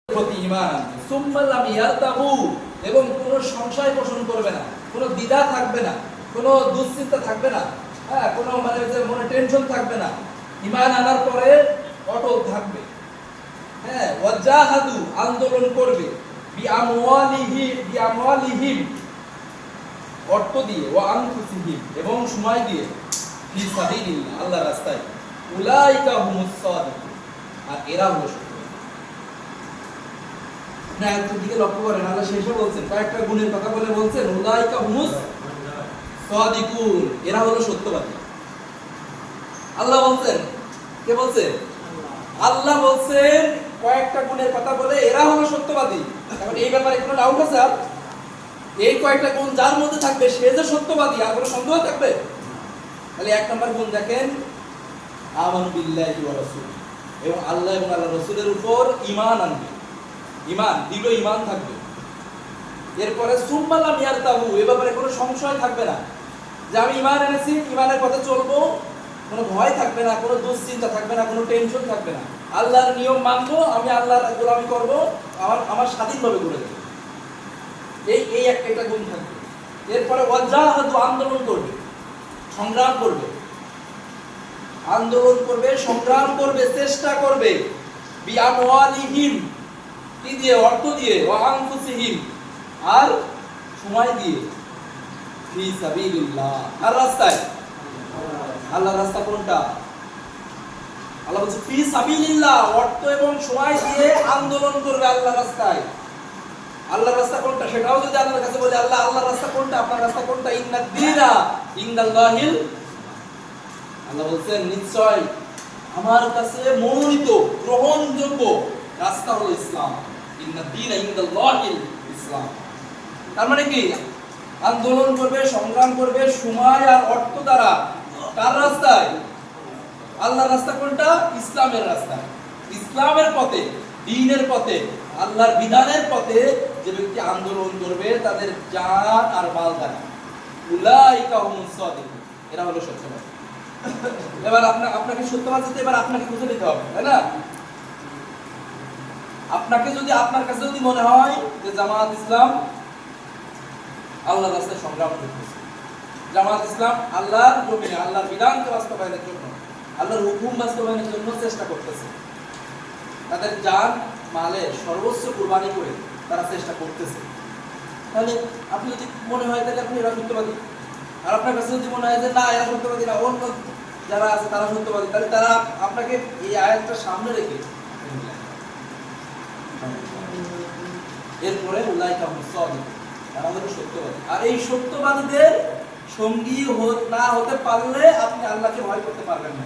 প্রতি ঈমান আনবে, সুম্মা লাম ইয়ারতাবু, এবং কোনো সংশয় পোষণ করবে না, কোনো দ্বিধা থাকবে না, কোনো দুশ্চিন্তা থাকবে না, হ্যাঁ, কোনো মানে যে মনে টেনশন থাকবে না, ঈমান আনার পরে অটল থাকবে। হ্যাঁ, ওয়াজাহাদু, আন্দোলন করবে, বিআমওয়ালিহিম, অর্থ দিয়ে, ওয়া আনফুসিহিম, এবং সময় দিয়ে, ফি সাবিলিল্লাহ, আল্লাহর রাস্তায়, উলাইকা হুমুস সাদিকুন, আর এরা হলো সত্য। না, একটু দিকে লক্ষ্য করেন, আল্লাহ শেষে বলছেন, কয়েকটা গুণের কথা বলে বলছেন, উলাইকা হুমুস সাদিকুন, এরা হলো সত্যবাদী। আল্লাহ বলছেন, কে বলছেন? আল্লাহ বলছেন কয়েকটা গুণের কথা বলে এরা হলো সত্যবাদী। এখন এই ব্যাপারে কোনো ডাউট আছে? আর এই কয়েকটা গুণ যার মধ্যে থাকবে সে যে সত্যবাদী, আর কোনো সন্দেহ থাকবে? তাহলে এক নম্বর গুণ দেখেন, আমানু বিল্লাহি ওয়া রাসূল, এবং আল্লাহ এবং আল্লাহর রাসূলের উপর ঈমান আনবে, ঈমান দৃঢ় ঈমান থাকবে। এরপরে সুম্মা লাম ইয়ারতাবু, এই ব্যাপারে কোনো সংশয় থাকবে না, যে আমি ঈমান এনেছি, ঈমানের পথে চলবো, কোনো ভয় থাকবে না, কোনো দুশ্চিন্তা থাকবে না, কোনো টেনশন থাকবে না, আল্লাহর নিয়ম মানবো, আমি আল্লাহর গোলামি করব, আমার স্বাধীনভাবে করে দেব, এই একটা গুণ থাকবে। এরপরে ওয়াজাহাদু, আন্দোলন করবে, সংগ্রাম করবে, আন্দোলন করবে, সংগ্রাম করবে, চেষ্টা করবে, বিআমওয়ালিহিম, কি দিয়ে? অর্থ দিয়ে, ওয়া আনফুসিহিম, আর সময় দিয়ে, ফি সাবিলিল্লাহ, আর রাস্তায়। আল্লাহর রাস্তা কোনটা? আল্লাহ বলছে ফি সাবিলিল্লাহ, অর্থ এবং সময় দিয়ে আন্দোলন করবে আল্লাহর রাস্তায়। আল্লাহর রাস্তা কোনটা সেটাও যদি আল্লাহর কাছে বলে, আল্লাহ আল্লাহর রাস্তা কোনটা, আপনার রাস্তা কোনটা? ইন্নাদ দীনা ইনদাল্লাহিল, আল্লাহ বলছেন নিশ্চয় আমার কাছে মনোনীত গ্রহণযোগ্য রাস্তা হলো ইসলাম। ইন্নাদ দীনা ইনদাল্লাহিল ইসলাম। তার মানে কি? আন্দোলন করবে, সংগ্রাম করবে, সময় আর অর্থ দ্বারা, কার রাস্তায়? আল্লাহর রাস্তা কোনটা? ইসলামের রাস্তা। ইসলামের পথে, দ্বীনের পথে, আল্লাহর বিধানের পথে যে ব্যক্তি আন্দোলন করবে তাদের জান আর মাল দ্বারা, উলাইকা হুমুস সাদিকুন, এরা হলো সত্যবাদী। এবার আপনাকে সত্যবাদী, এবার আপনাকে খুঁজে নিতে হবে, তাই না? আপনাকে যদি, আপনার কাছে যদি মনে হয় যে জামাত ইসলাম আল্লাহর রাস্তায় সংগ্রাম করতেছে, জামাত ইসলাম আল্লাহর জমিনে আল্লাহর বিধানকে বাস্তবায়নের জন্য, আল্লাহর হুকুম বাস্তবায়নের জন্য চেষ্টা করতেছে, তাদের জান মালের সর্বোচ্চ কুরবানি করে তারা চেষ্টা করতেছে, তাহলে আপনি যদি মনে হয় তাহলে আপনি এরা সত্যবাদী। আর আপনার কাছে যদি মনে হয় যে না এরা সত্যবাদী না, অন্য যারা আছে তারা সত্যবাদী, তাহলে তারা আপনাকে এই আয়াতটা সামনে রেখে এরপরে উলাইকা হুমুস সাদিকুন, তারা হলো সত্যবাদী। আর এই সত্যবাদীদের সঙ্গী না হতে পারলে আপনি আল্লাহকে ভয় করতে পারবেন না।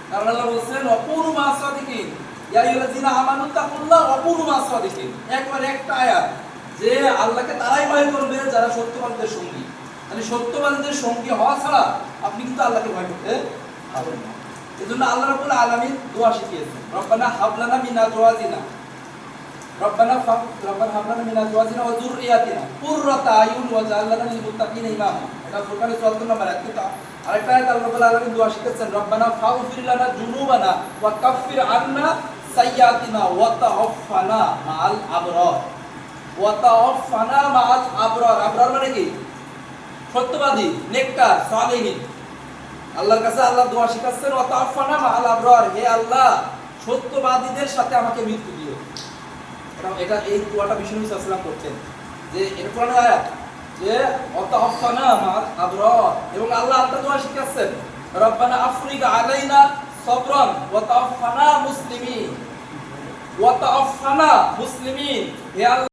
কারণ আল্লাহ বলছেন অকুনু মা'আস সাদিকিন, ইয়া আইয়ুহাল্লাযীনা আমানু তাকুল্লাহ ওয়াকুনু মা'আস সাদিকিন, একবার একটা আয়াত, যে আল্লাহকে তারাই ভয় করবে যারা সত্যবাদীদের সঙ্গী। তাহলে সত্যবাদীদের সঙ্গী হওয়া ছাড়া আপনি কিন্তু আল্লাহকে ভয় করতে পারবেন না। এজন্য আল্লাহ রাব্বুল আলামিন দোয়া শিখিয়েছেন, রব্বানা হাব লানা মিন আজওয়াজিনা, রব্বানা হাব লানা মিন আজওয়াজিনা ওয়া যুররিয়াতিনা কুররাতা আয়ুন ওয়াজআল লানা লিল মুত্তাকিনা ইমামা। এটা ফুরকানের 14 নম্বর আয়াত। কিন্তু আরেকটা আয়াত আল্লাহ রাব্বুল আলামিন দোয়া শিখিয়েছেন, রব্বানা ফাগফির লানা যুনুবানা ওয়া কাফফির আন্না সাইয়্যাতিনা ওয়া তাওফানা মাআল আবরার। ওয়া তাওফানা মাআল আবরার, আবরার মানে কি? সত্যবাদী, নেককার, সালেহিন। আল্লাহর কাছে আল্লাহ দোয়া শিখাচ্ছেন ওয়া তাওফানা মাআল আবরার, হে আল্লাহ সত্যবাদীদের সাথে আমাকে মৃত্যু দিও। এটা এই দোয়াটা বিষ্ণু সাল্লাল্লাহু আলাইহি ওয়াসাল্লাম করতেন, যে এটা কোরআনের আয়াত, যে ওয়া তাওফানা মাআল আবরার। এবং আল্লাহ একটা দোয়া শিখাচ্ছেন, রব্বানা আফরিগ আলাইনা সাবরান ওয়া তাওফানা মুসলিমিন, ওয়া তাওফানা মুসলিমিন, হে আল্লাহ